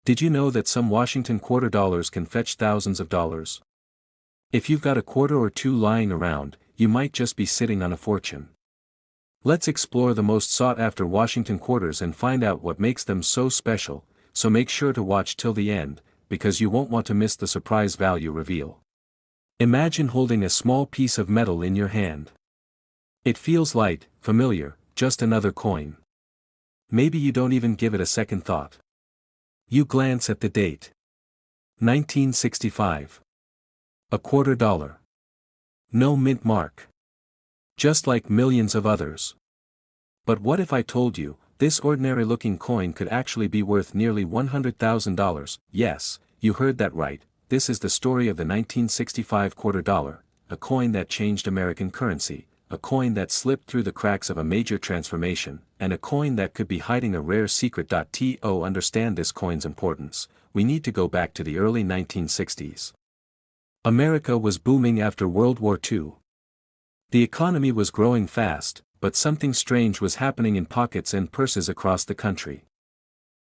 Did you know that some Washington quarter dollars can fetch thousands of dollars? If you've got a quarter or two lying around, you might just be sitting on a fortune. Let's explore the most sought-after Washington quarters and find out what makes them so special, so make sure to watch till the end, because you won't want to miss the surprise value reveal. Imagine holding a small piece of metal in your hand. It feels light, familiar, just another coin. Maybe you don't even give it a second thought. You glance at the date. 1965. A quarter dollar. No mint mark. Just like millions of others. But what if I told you, this ordinary-looking coin could actually be worth nearly $100,000? Yes, you heard that right, this is the story of the 1965 quarter dollar, a coin that changed American currency, a coin that slipped through the cracks of a major transformation, and a coin that could be hiding a rare secret. To understand this coin's importance, we need to go back to the early 1960s. America was booming after World War II. The economy was growing fast, but something strange was happening in pockets and purses across the country.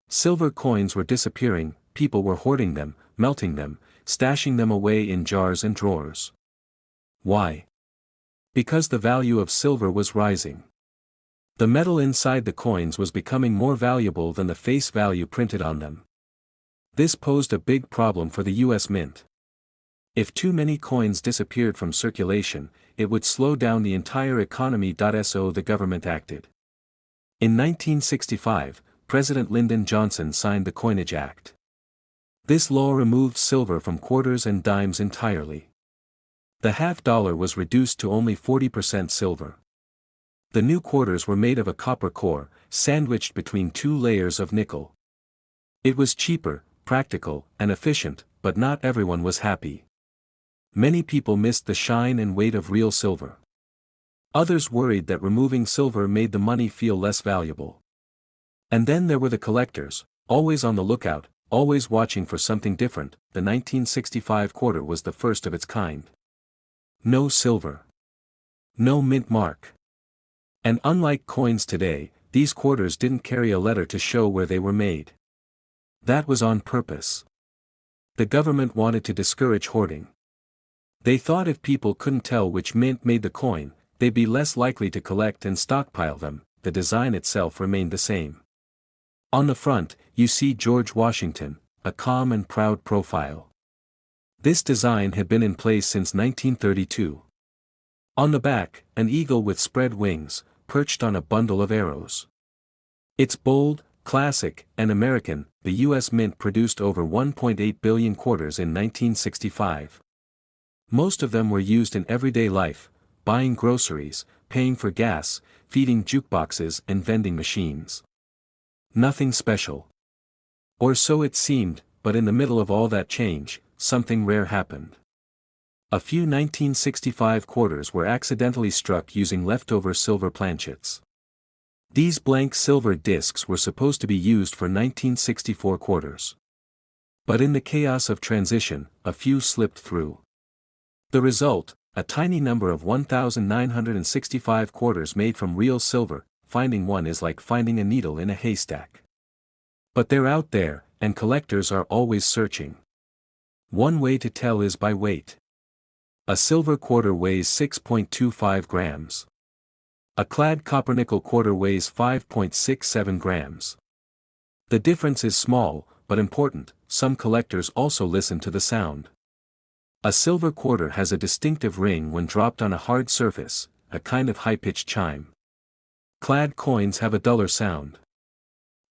Silver coins were disappearing, people were hoarding them, melting them, stashing them away in jars and drawers. Why? Because the value of silver was rising. The metal inside the coins was becoming more valuable than the face value printed on them. This posed a big problem for the U.S. Mint. If too many coins disappeared from circulation, it would slow down the entire economy. So the government acted. In 1965, President Lyndon Johnson signed the Coinage Act. This law removed silver from quarters and dimes entirely. The half dollar was reduced to only 40% silver. The new quarters were made of a copper core, sandwiched between two layers of nickel. It was cheaper, practical, and efficient, but not everyone was happy. Many people missed the shine and weight of real silver. Others worried that removing silver made the money feel less valuable. And then there were the collectors, always on the lookout, always watching for something different. The 1965 quarter was the first of its kind. No silver. No mint mark. And unlike coins today, these quarters didn't carry a letter to show where they were made. That was on purpose. The government wanted to discourage hoarding. They thought if people couldn't tell which mint made the coin, they'd be less likely to collect and stockpile them. The design itself remained the same. On the front, you see George Washington, a calm and proud profile. This design had been in place since 1932. On the back, an eagle with spread wings, perched on a bundle of arrows. It's bold, classic, and American. The U.S. Mint produced over 1.8 billion quarters in 1965. Most of them were used in everyday life, buying groceries, paying for gas, feeding jukeboxes and vending machines. Nothing special. Or so it seemed, but in the middle of all that change, something rare happened. A few 1965 quarters were accidentally struck using leftover silver planchets. These blank silver discs were supposed to be used for 1964 quarters. But in the chaos of transition, a few slipped through. The result, a tiny number of 1,965 quarters made from real silver. Finding one is like finding a needle in a haystack. But they're out there, and collectors are always searching. One way to tell is by weight. A silver quarter weighs 6.25 grams. A clad copper-nickel quarter weighs 5.67 grams. The difference is small, but important. Some collectors also listen to the sound. A silver quarter has a distinctive ring when dropped on a hard surface, a kind of high-pitched chime. Clad coins have a duller sound.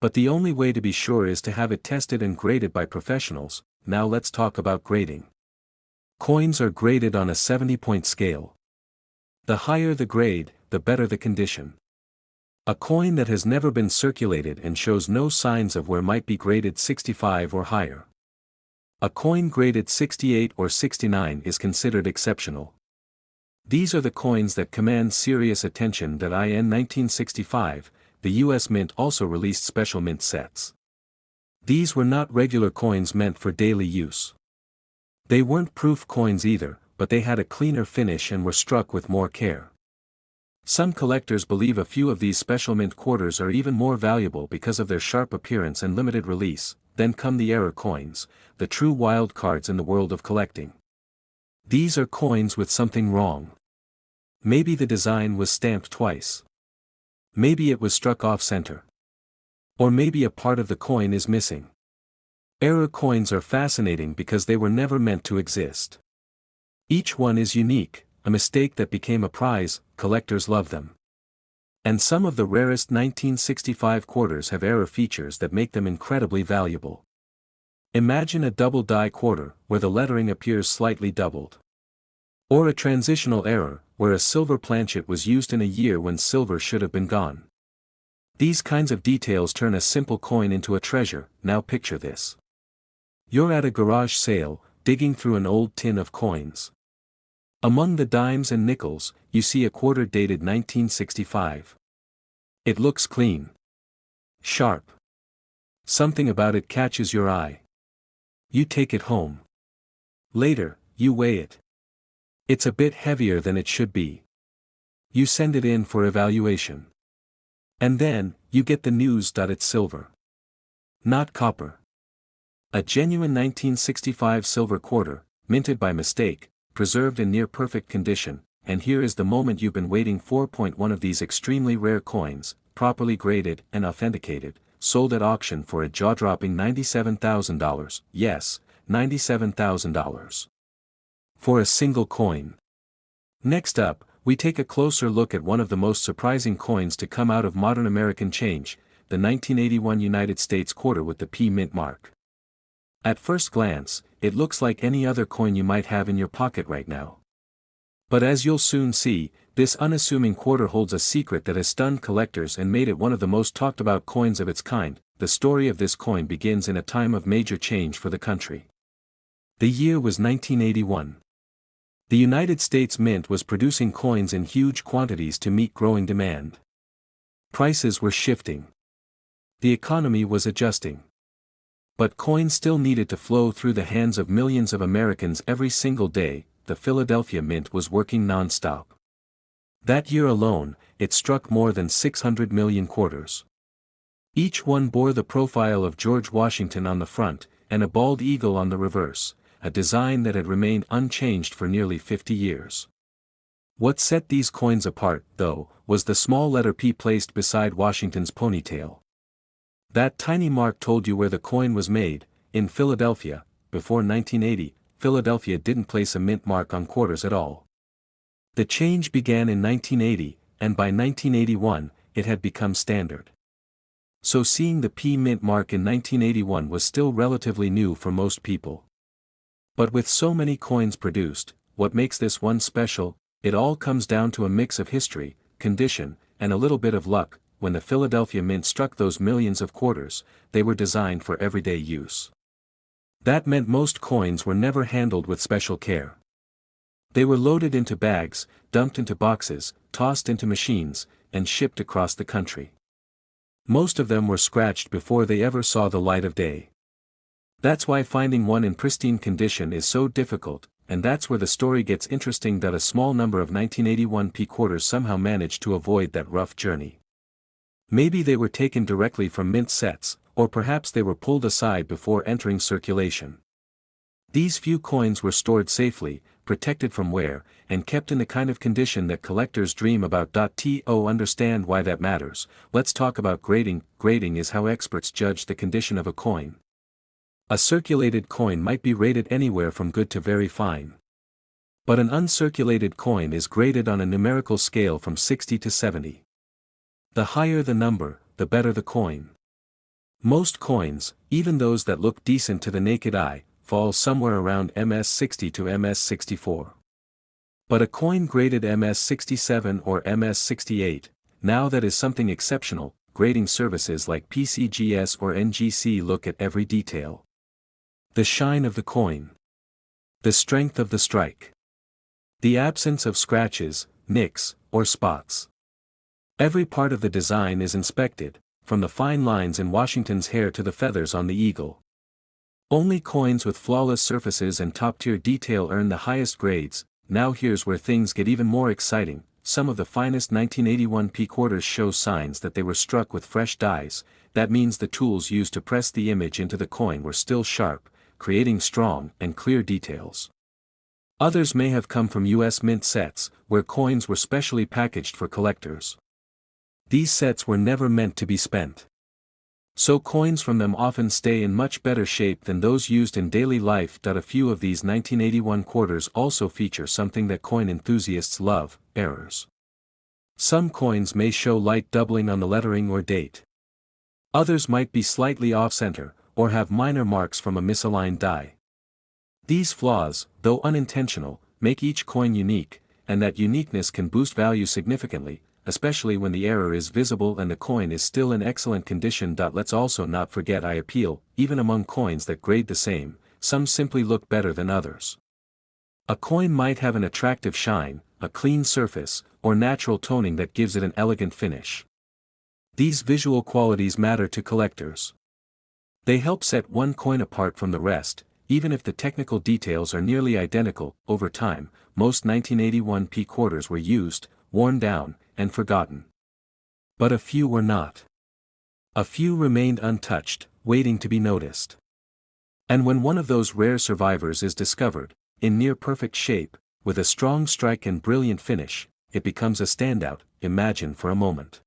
But the only way to be sure is to have it tested and graded by professionals. Now let's talk about grading. Coins are graded on a 70-point scale. The higher the grade, the better the condition. A coin that has never been circulated and shows no signs of wear might be graded 65 or higher. A coin graded 68 or 69 is considered exceptional. These are the coins that command serious attention. In 1965, the U.S. Mint also released special mint sets. These were not regular coins meant for daily use. They weren't proof coins either, but they had a cleaner finish and were struck with more care. Some collectors believe a few of these special mint quarters are even more valuable because of their sharp appearance and limited release. then come the error coins, the true wild cards in the world of collecting. These are coins with something wrong. Maybe the design was stamped twice. Maybe it was struck off-center. Or maybe a part of the coin is missing. Error coins are fascinating because they were never meant to exist. Each one is unique, a mistake that became a prize. Collectors love them. And some of the rarest 1965 quarters have error features that make them incredibly valuable. Imagine a double die quarter, where the lettering appears slightly doubled. Or a transitional error, where a silver planchet was used in a year when silver should have been gone. These kinds of details turn a simple coin into a treasure. Now picture this. You're at a garage sale, digging through an old tin of coins. Among the dimes and nickels, you see a quarter dated 1965. It looks clean. Sharp. Something about it catches your eye. You take it home. Later, you weigh it. It's a bit heavier than it should be. You send it in for evaluation. And then, you get the news that it's silver. Not copper. A genuine 1965 silver quarter, minted by mistake, preserved in near-perfect condition, and here is the moment you've been waiting for. One of these extremely rare coins, properly graded and authenticated, sold at auction for a jaw-dropping $97,000, yes, $97,000. For a single coin. Next up, we take a closer look at one of the most surprising coins to come out of modern American change, the 1981 United States quarter with the P Mint mark. At first glance, it looks like any other coin you might have in your pocket right now. But as you'll soon see, this unassuming quarter holds a secret that has stunned collectors and made it one of the most talked about coins of its kind. The story of this coin begins in a time of major change for the country. The year was 1981. The United States Mint was producing coins in huge quantities to meet growing demand. Prices were shifting. The economy was adjusting. But coins still needed to flow through the hands of millions of Americans every single day. The Philadelphia Mint was working non-stop. That year alone, it struck more than 600 million quarters. Each one bore the profile of George Washington on the front, and a bald eagle on the reverse, a design that had remained unchanged for nearly 50 years. What set these coins apart, though, was the small letter P placed beside Washington's ponytail. That tiny mark told you where the coin was made. In Philadelphia. Before 1980, Philadelphia didn't place a mint mark on quarters at all. The change began in 1980, and by 1981, it had become standard. So seeing the P Mint mark in 1981 was still relatively new for most people. But with so many coins produced, what makes this one special? It all comes down to a mix of history, condition, and a little bit of luck. When the Philadelphia Mint struck those millions of quarters, they were designed for everyday use. That meant most coins were never handled with special care. They were loaded into bags, dumped into boxes, tossed into machines, and shipped across the country. Most of them were scratched before they ever saw the light of day. That's why finding one in pristine condition is so difficult, and that's where the story gets interesting. That a small number of 1981 P quarters somehow managed to avoid that rough journey. Maybe they were taken directly from mint sets, or perhaps they were pulled aside before entering circulation. These few coins were stored safely, protected from wear, and kept in the kind of condition that collectors dream about. To understand why that matters, let's talk about grading. Grading is how experts judge the condition of a coin. A circulated coin might be rated anywhere from good to very fine. But an uncirculated coin is graded on a numerical scale from 60 to 70. The higher the number, the better the coin. Most coins, even those that look decent to the naked eye, fall somewhere around MS60 to MS64. But a coin graded MS67 or MS68, now that is something exceptional. Grading services like PCGS or NGC look at every detail. The shine of the coin. The strength of the strike. The absence of scratches, nicks, or spots. Every part of the design is inspected, from the fine lines in Washington's hair to the feathers on the eagle. Only coins with flawless surfaces and top-tier detail earn the highest grades. Now here's where things get even more exciting. some of the finest 1981 P-quarters show signs that they were struck with fresh dies. That means the tools used to press the image into the coin were still sharp, creating strong and clear details. Others may have come from U.S. mint sets, where coins were specially packaged for collectors. These sets were never meant to be spent. So coins from them often stay in much better shape than those used in daily life. A few of these 1981 quarters also feature something that coin enthusiasts love: errors. Some coins may show light doubling on the lettering or date. Others might be slightly off-center, or have minor marks from a misaligned die. These flaws, though unintentional, make each coin unique, and that uniqueness can boost value significantly, especially when the error is visible and the coin is still in excellent condition. Let's also not forget eye appeal. Even among coins that grade the same, some simply look better than others. A coin might have an attractive shine, a clean surface, or natural toning that gives it an elegant finish. These visual qualities matter to collectors. They help set one coin apart from the rest, even if the technical details are nearly identical. Over time, most 1981 P-quarters were used, worn down, and forgotten. But a few were not. A few remained untouched, waiting to be noticed. And when one of those rare survivors is discovered, in near-perfect shape, with a strong strike and brilliant finish, it becomes a standout. Imagine for a moment.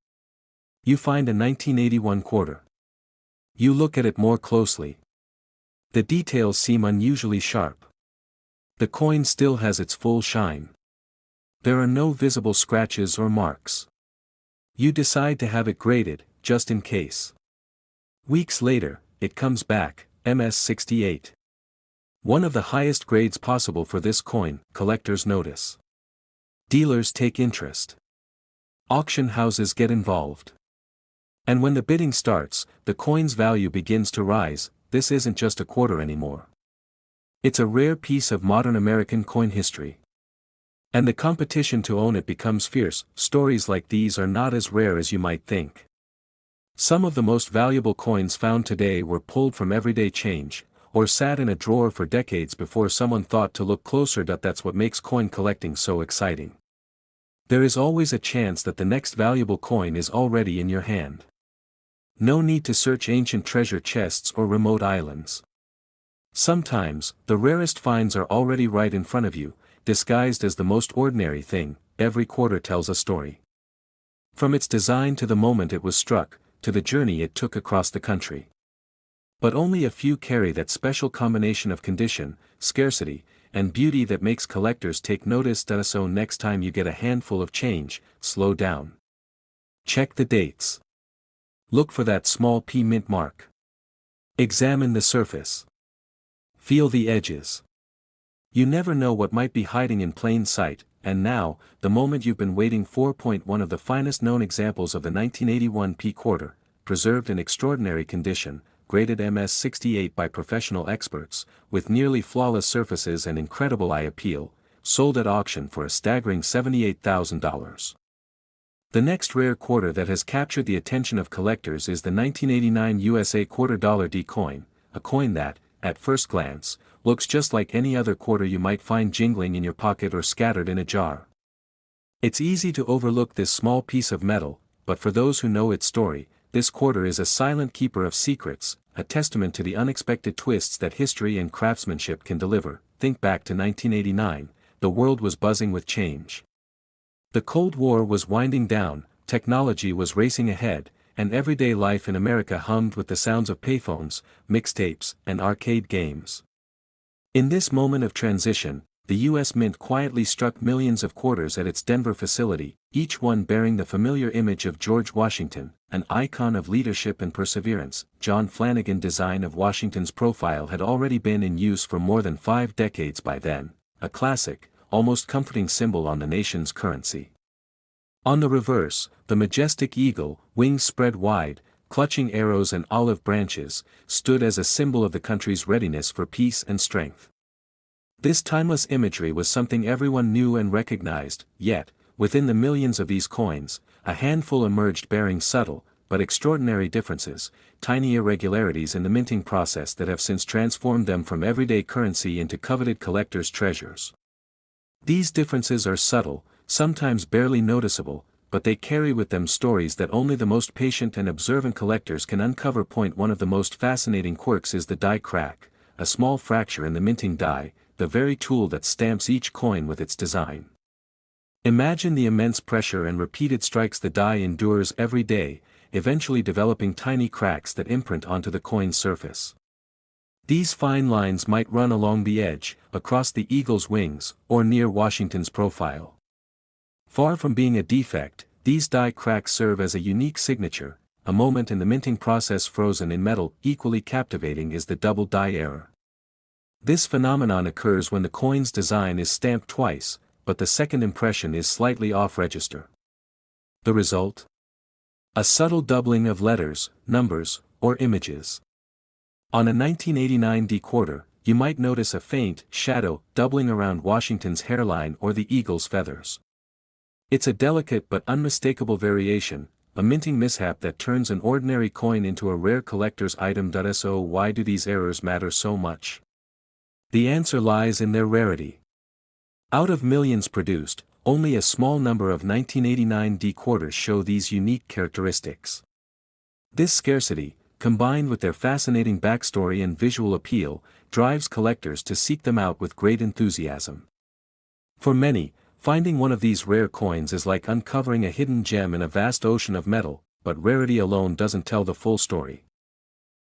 You find a 1981 quarter. You look at it more closely. The details seem unusually sharp. The coin still has its full shine. There are no visible scratches or marks. You decide to have it graded, just in case. Weeks later, it comes back, MS-68. One of the highest grades possible for this coin. Collectors notice. Dealers take interest. Auction houses get involved. And when the bidding starts, the coin's value begins to rise. This isn't just a quarter anymore. It's a rare piece of modern American coin history. And the competition to own it becomes fierce. Stories like these are not as rare as you might think. Some of the most valuable coins found today were pulled from everyday change, or sat in a drawer for decades before someone thought to look closer. That's what makes coin collecting so exciting. There is always a chance that the next valuable coin is already in your hand. No need to search ancient treasure chests or remote islands. Sometimes, the rarest finds are already right in front of you, disguised as the most ordinary thing. Every quarter tells a story. From its design to the moment it was struck, to the journey it took across the country. But only a few carry that special combination of condition, scarcity, and beauty that makes collectors take notice. So next time you get a handful of change, slow down. Check the dates. Look for that small P mint mark. Examine the surface. Feel the edges. You never know what might be hiding in plain sight. And now, the moment you've been waiting for. One of the finest known examples of the 1981 P quarter, preserved in extraordinary condition, graded MS-68 by professional experts, with nearly flawless surfaces and incredible eye appeal, sold at auction for a staggering $78,000. The next rare quarter that has captured the attention of collectors is the 1989 USA $quarter-D coin, a coin that, at first glance, looks just like any other quarter you might find jingling in your pocket or scattered in a jar. It's easy to overlook this small piece of metal, but for those who know its story, this quarter is a silent keeper of secrets, a testament to the unexpected twists that history and craftsmanship can deliver. Think back to 1989, the world was buzzing with change. The Cold War was winding down, technology was racing ahead, and everyday life in America hummed with the sounds of payphones, mixtapes, and arcade games. In this moment of transition, the U.S. Mint quietly struck millions of quarters at its Denver facility, each one bearing the familiar image of George Washington, an icon of leadership and perseverance. John Flanagan's design of Washington's profile had already been in use for more than 5 decades by then, a classic, almost comforting symbol on the nation's currency. On the reverse, the majestic eagle, wings spread wide, clutching arrows and olive branches, stood as a symbol of the country's readiness for peace and strength. This timeless imagery was something everyone knew and recognized, yet, within the millions of these coins, a handful emerged bearing subtle, but extraordinary differences, tiny irregularities in the minting process that have since transformed them from everyday currency into coveted collectors' treasures. These differences are subtle, sometimes barely noticeable, but they carry with them stories that only the most patient and observant collectors can uncover. One of the most fascinating quirks is the die crack, a small fracture in the minting die, the very tool that stamps each coin with its design. Imagine the immense pressure and repeated strikes the die endures every day, eventually developing tiny cracks that imprint onto the coin's surface. These fine lines might run along the edge, across the eagle's wings, or near Washington's profile. Far from being a defect, these die cracks serve as a unique signature, a moment in the minting process frozen in metal. Equally captivating is the double die error. This phenomenon occurs when the coin's design is stamped twice, but the second impression is slightly off-register. The result? A subtle doubling of letters, numbers, or images. On a 1989 D quarter, you might notice a faint shadow doubling around Washington's hairline or the eagle's feathers. It's a delicate but unmistakable variation, a minting mishap that turns an ordinary coin into a rare collector's item. So why do these errors matter so much? The answer lies in their rarity. Out of millions produced, only a small number of 1989 D quarters show these unique characteristics. This scarcity, combined with their fascinating backstory and visual appeal, drives collectors to seek them out with great enthusiasm. For many, finding one of these rare coins is like uncovering a hidden gem in a vast ocean of metal, but rarity alone doesn't tell the full story.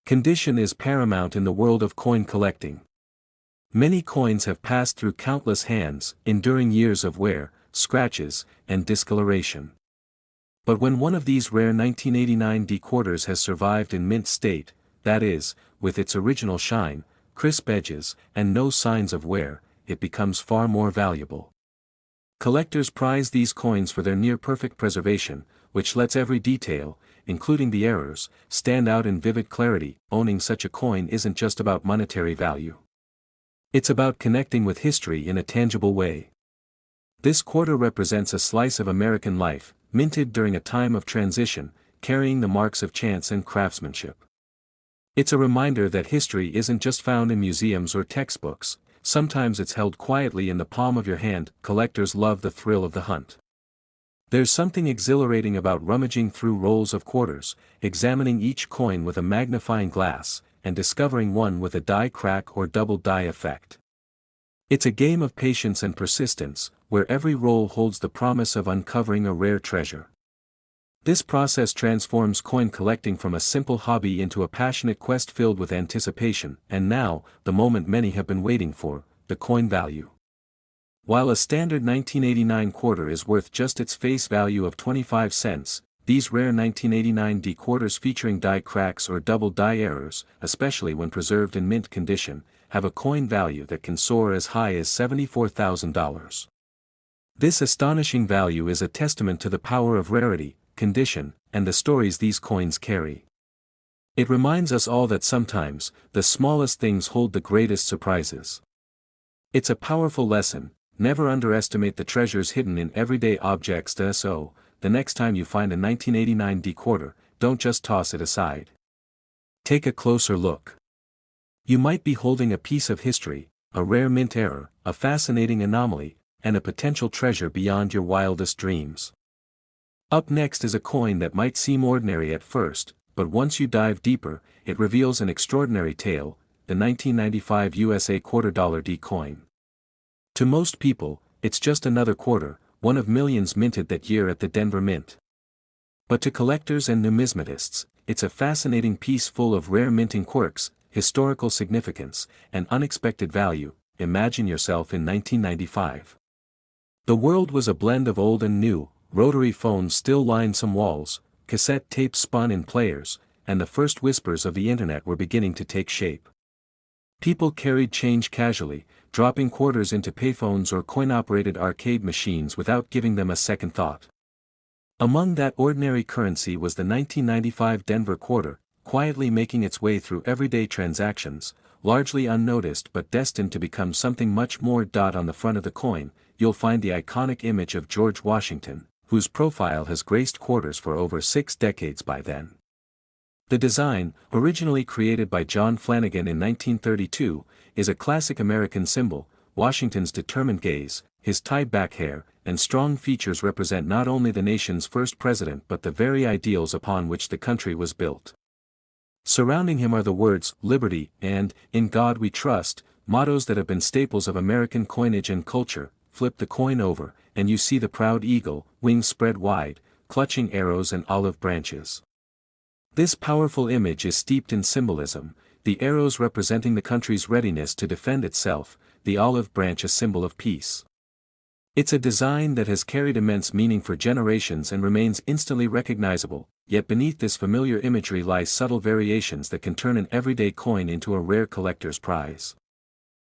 Condition is paramount in the world of coin collecting. Many coins have passed through countless hands, enduring years of wear, scratches, and discoloration. But when one of these rare 1989 D quarters has survived in mint state, that is, with its original shine, crisp edges, and no signs of wear, it becomes far more valuable. Collectors prize these coins for their near-perfect preservation, which lets every detail, including the errors, stand out in vivid clarity. Owning such a coin isn't just about monetary value. It's about connecting with history in a tangible way. This quarter represents a slice of American life, minted during a time of transition, carrying the marks of chance and craftsmanship. It's a reminder that history isn't just found in museums or textbooks, sometimes it's held quietly in the palm of your hand. Collectors love the thrill of the hunt. There's something exhilarating about rummaging through rolls of quarters, examining each coin with a magnifying glass, and discovering one with a die crack or double die effect. It's a game of patience and persistence, where every roll holds the promise of uncovering a rare treasure. This process transforms coin collecting from a simple hobby into a passionate quest filled with anticipation. And now, the moment many have been waiting for, the coin value. While a standard 1989 quarter is worth just its face value of 25 cents, these rare 1989 D quarters featuring die cracks or double die errors, especially when preserved in mint condition, have a coin value that can soar as high as $74,000. This astonishing value is a testament to the power of rarity, condition, and the stories these coins carry. It reminds us all that sometimes, the smallest things hold the greatest surprises. It's a powerful lesson: never underestimate the treasures hidden in everyday objects. So, the next time you find a 1989 D quarter, don't just toss it aside. Take a closer look. You might be holding a piece of history, a rare mint error, a fascinating anomaly, and a potential treasure beyond your wildest dreams. Up next is a coin that might seem ordinary at first, but once you dive deeper, it reveals an extraordinary tale: the 1995 USA $quarter D coin. To most people, it's just another quarter, one of millions minted that year at the Denver Mint. But to collectors and numismatists, it's a fascinating piece full of rare minting quirks, historical significance, and unexpected value. Imagine yourself in 1995. The world was a blend of old and new. Rotary phones still lined some walls, cassette tapes spun in players, and the first whispers of the internet were beginning to take shape. People carried change casually, dropping quarters into payphones or coin-operated arcade machines without giving them a second thought. Among that ordinary currency was the 1995 Denver quarter, quietly making its way through everyday transactions, largely unnoticed but destined to become something much more. On the front of the coin, you'll find the iconic image of George Washington, whose profile has graced quarters for over 6 decades by then. The design, originally created by John Flanagan in 1932, is a classic American symbol: Washington's determined gaze, his tied-back hair, and strong features represent not only the nation's first president but the very ideals upon which the country was built. Surrounding him are the words, "Liberty," and, "In God We Trust," mottos that have been staples of American coinage and culture. Flip the coin over, and you see the proud eagle, wings spread wide, clutching arrows and olive branches. This powerful image is steeped in symbolism, the arrows representing the country's readiness to defend itself, the olive branch a symbol of peace. It's a design that has carried immense meaning for generations and remains instantly recognizable, yet beneath this familiar imagery lie subtle variations that can turn an everyday coin into a rare collector's prize.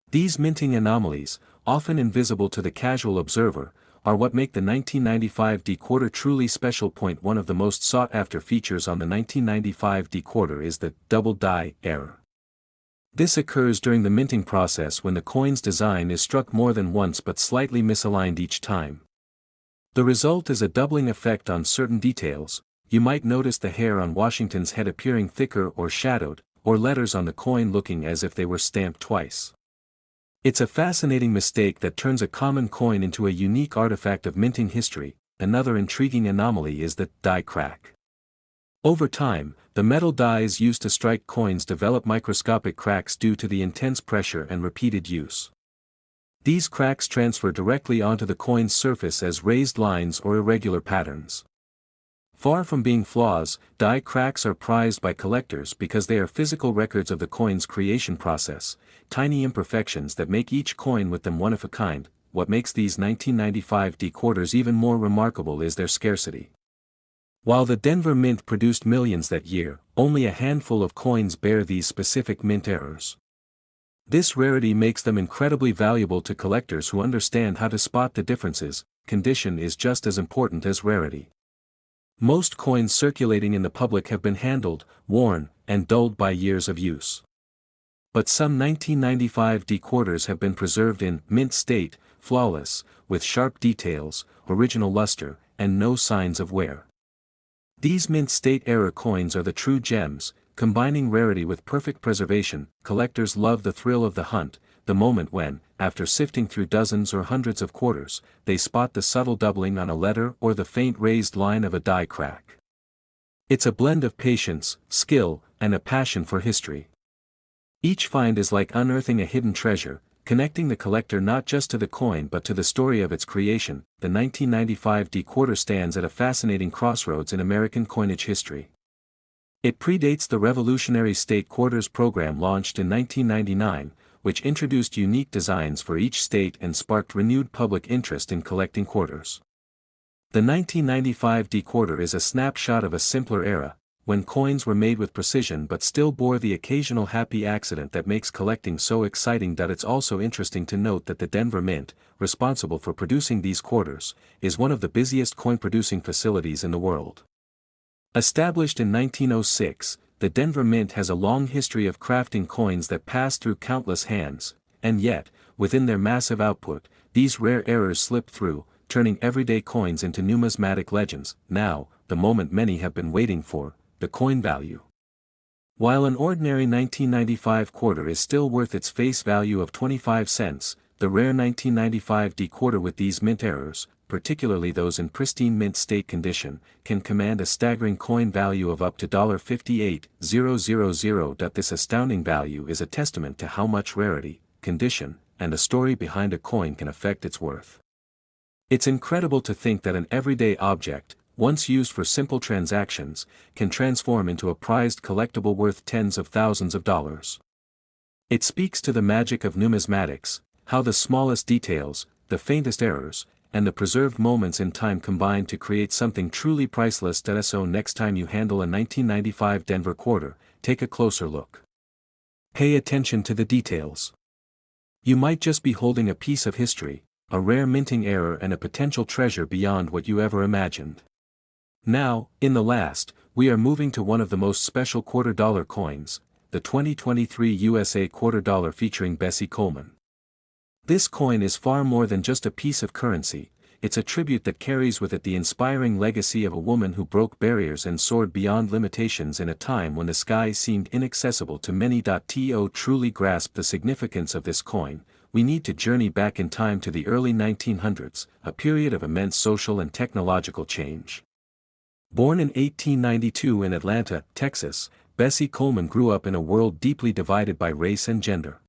These minting anomalies, often invisible to the casual observer, are what make the 1995 D quarter truly special. One of the most sought-after features on the 1995 D quarter is the double die error. This occurs during the minting process when the coin's design is struck more than once but slightly misaligned each time. The result is a doubling effect on certain details. You might notice the hair on Washington's head appearing thicker or shadowed, or letters on the coin looking as if they were stamped twice. It's a fascinating mistake that turns a common coin into a unique artifact of minting history. Another intriguing anomaly is the die crack. Over time, the metal dies used to strike coins develop microscopic cracks due to the intense pressure and repeated use. These cracks transfer directly onto the coin's surface as raised lines or irregular patterns. Far from being flaws, die cracks are prized by collectors because they are physical records of the coin's creation process, tiny imperfections that make each coin with them one of a kind. What makes these 1995 D quarters even more remarkable is their scarcity. While the Denver Mint produced millions that year, only a handful of coins bear these specific mint errors. This rarity makes them incredibly valuable to collectors who understand how to spot the differences. Condition is just as important as rarity. Most coins circulating in the public have been handled, worn, and dulled by years of use. But some 1995 D quarters have been preserved in mint state, flawless, with sharp details, original luster, and no signs of wear. These mint state error coins are the true gems, combining rarity with perfect preservation. Collectors love the thrill of the hunt, the moment when, after sifting through dozens or hundreds of quarters, they spot the subtle doubling on a letter or the faint raised line of a die crack. It's a blend of patience, skill, and a passion for history. Each find is like unearthing a hidden treasure, connecting the collector not just to the coin but to the story of its creation. The 1995 D quarter stands at a fascinating crossroads in American coinage history. It predates the revolutionary state quarters program launched in 1999, which introduced unique designs for each state and sparked renewed public interest in collecting quarters. The 1995 D quarter is a snapshot of a simpler era, when coins were made with precision but still bore the occasional happy accident that makes collecting so exciting. It's also interesting to note that the Denver Mint, responsible for producing these quarters, is one of the busiest coin-producing facilities in the world. Established in 1906, the Denver Mint has a long history of crafting coins that pass through countless hands, and yet, within their massive output, these rare errors slip through, turning everyday coins into numismatic legends. Now, the moment many have been waiting for, the coin value. While an ordinary 1995 quarter is still worth its face value of 25 cents, the rare 1995 D quarter with these mint errors, particularly those in pristine mint state condition, can command a staggering coin value of up to $58,000. This astounding value is a testament to how much rarity, condition, and a story behind a coin can affect its worth. It's incredible to think that an everyday object, once used for simple transactions, can transform into a prized collectible worth tens of thousands of dollars. It speaks to the magic of numismatics, how the smallest details, the faintest errors, and the preserved moments in time combine to create something truly priceless. So next time you handle a 1995 Denver quarter, take a closer look. Pay attention to the details. You might just be holding a piece of history, a rare minting error and a potential treasure beyond what you ever imagined. Now, in the last, we are moving to one of the most special quarter-dollar coins, the 2023 USA quarter dollar featuring Bessie Coleman. This coin is far more than just a piece of currency, it's a tribute that carries with it the inspiring legacy of a woman who broke barriers and soared beyond limitations in a time when the sky seemed inaccessible to many. To truly grasp the significance of this coin, we need to journey back in time to the early 1900s, a period of immense social and technological change. Born in 1892 in Atlanta, Texas, Bessie Coleman grew up in a world deeply divided by race and gender.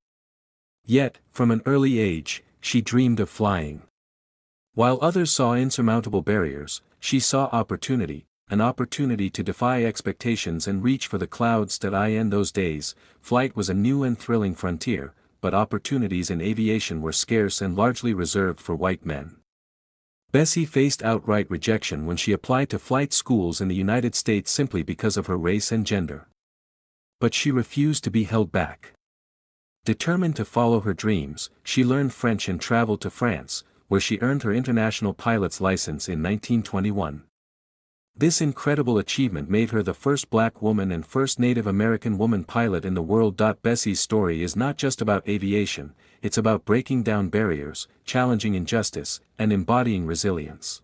Yet, from an early age, she dreamed of flying. While others saw insurmountable barriers, she saw opportunity, an opportunity to defy expectations and reach for the clouds. In those days, flight was a new and thrilling frontier, but opportunities in aviation were scarce and largely reserved for white men. Bessie faced outright rejection when she applied to flight schools in the United States simply because of her race and gender. But she refused to be held back. Determined to follow her dreams, she learned French and traveled to France, where she earned her international pilot's license in 1921. This incredible achievement made her the first black woman and first Native American woman pilot in the world. Bessie's story is not just about aviation, it's about breaking down barriers, challenging injustice, and embodying resilience.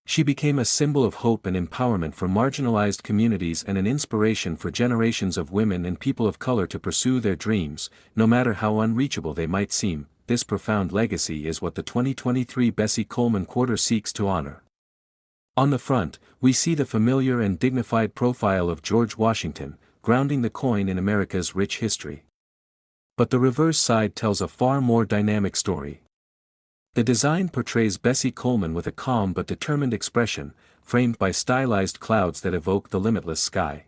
She became a symbol of hope and empowerment for marginalized communities and an inspiration for generations of women and people of color to pursue their dreams, no matter how unreachable they might seem. This profound legacy is what the 2023 Bessie Coleman Quarter seeks to honor. On the front, we see the familiar and dignified profile of George Washington, grounding the coin in America's rich history. But the reverse side tells a far more dynamic story. The design portrays Bessie Coleman with a calm but determined expression, framed by stylized clouds that evoke the limitless sky.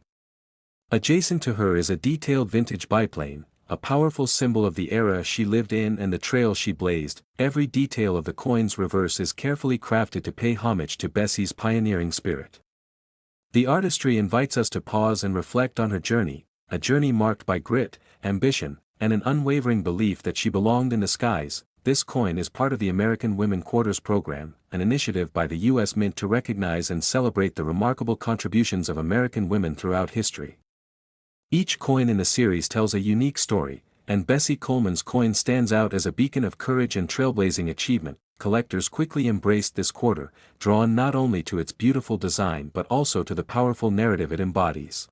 Adjacent to her is a detailed vintage biplane, a powerful symbol of the era she lived in and the trail she blazed. Every detail of the coin's reverse is carefully crafted to pay homage to Bessie's pioneering spirit. The artistry invites us to pause and reflect on her journey, a journey marked by grit, ambition, and an unwavering belief that she belonged in the skies. This coin is part of the American Women Quarters program, an initiative by the U.S. Mint to recognize and celebrate the remarkable contributions of American women throughout history. Each coin in the series tells a unique story, and Bessie Coleman's coin stands out as a beacon of courage and trailblazing achievement. Collectors quickly embraced this quarter, drawn not only to its beautiful design but also to the powerful narrative it embodies.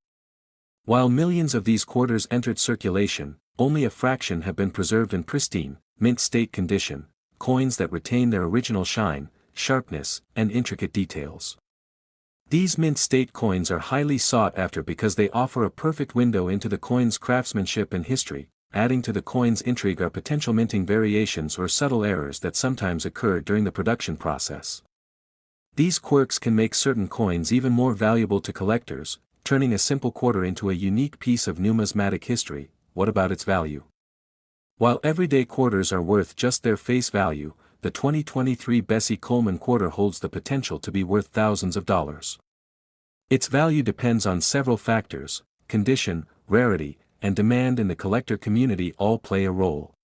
While millions of these quarters entered circulation, only a fraction have been preserved in pristine, mint state condition, coins that retain their original shine, sharpness, and intricate details. These mint state coins are highly sought after because they offer a perfect window into the coin's craftsmanship and history. Adding to the coin's intrigue are potential minting variations or subtle errors that sometimes occur during the production process. These quirks can make certain coins even more valuable to collectors, turning a simple quarter into a unique piece of numismatic history. What about its value? While everyday quarters are worth just their face value, the 2023 Bessie Coleman Quarter holds the potential to be worth thousands of dollars. Its value depends on several factors: condition, rarity, and demand in the collector community all play a role.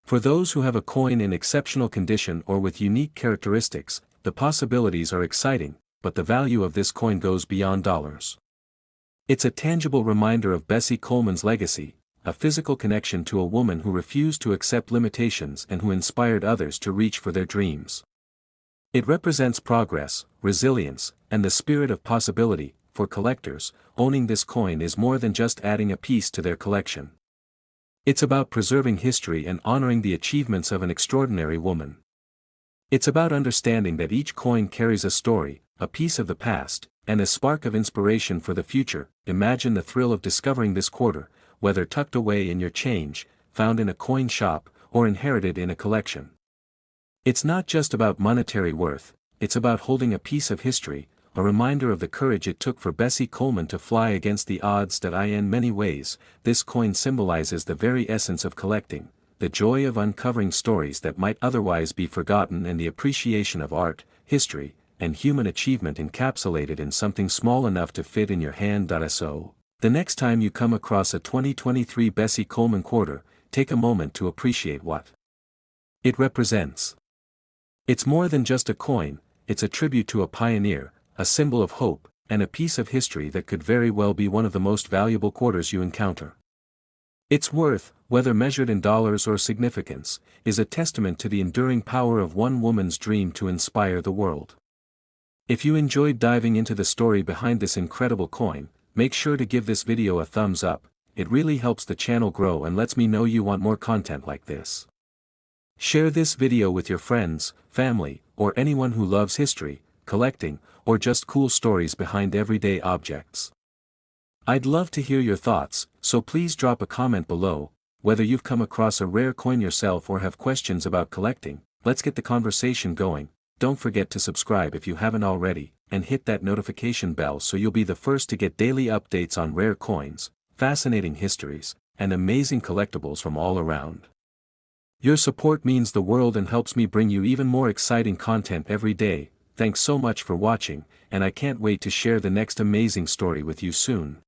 For those who have a coin in exceptional condition or with unique characteristics, the possibilities are exciting, but the value of this coin goes beyond dollars. It's a tangible reminder of Bessie Coleman's legacy, a physical connection to a woman who refused to accept limitations and who inspired others to reach for their dreams. It represents progress, resilience, and the spirit of possibility. For collectors, owning this coin is more than just adding a piece to their collection. It's about preserving history and honoring the achievements of an extraordinary woman. It's about understanding that each coin carries a story, a piece of the past, and a spark of inspiration for the future. Imagine the thrill of discovering this quarter, whether tucked away in your change, found in a coin shop, or inherited in a collection. It's not just about monetary worth, it's about holding a piece of history, a reminder of the courage it took for Bessie Coleman to fly against the odds. In many ways, this coin symbolizes the very essence of collecting, the joy of uncovering stories that might otherwise be forgotten and the appreciation of art, history, and human achievement encapsulated in something small enough to fit in your hand. So, the next time you come across a 2023 Bessie Coleman Quarter, take a moment to appreciate what it represents. It's more than just a coin, it's a tribute to a pioneer, a symbol of hope, and a piece of history that could very well be one of the most valuable quarters you encounter. Its worth, whether measured in dollars or significance, is a testament to the enduring power of one woman's dream to inspire the world. If you enjoyed diving into the story behind this incredible coin, make sure to give this video a thumbs up. It really helps the channel grow and lets me know you want more content like this. Share this video with your friends, family, or anyone who loves history, collecting, or just cool stories behind everyday objects. I'd love to hear your thoughts, so please drop a comment below. Whether you've come across a rare coin yourself or have questions about collecting, let's get the conversation going. Don't forget to subscribe if you haven't already, and hit that notification bell so you'll be the first to get daily updates on rare coins, fascinating histories, and amazing collectibles from all around. Your support means the world and helps me bring you even more exciting content every day. Thanks so much for watching, and I can't wait to share the next amazing story with you soon.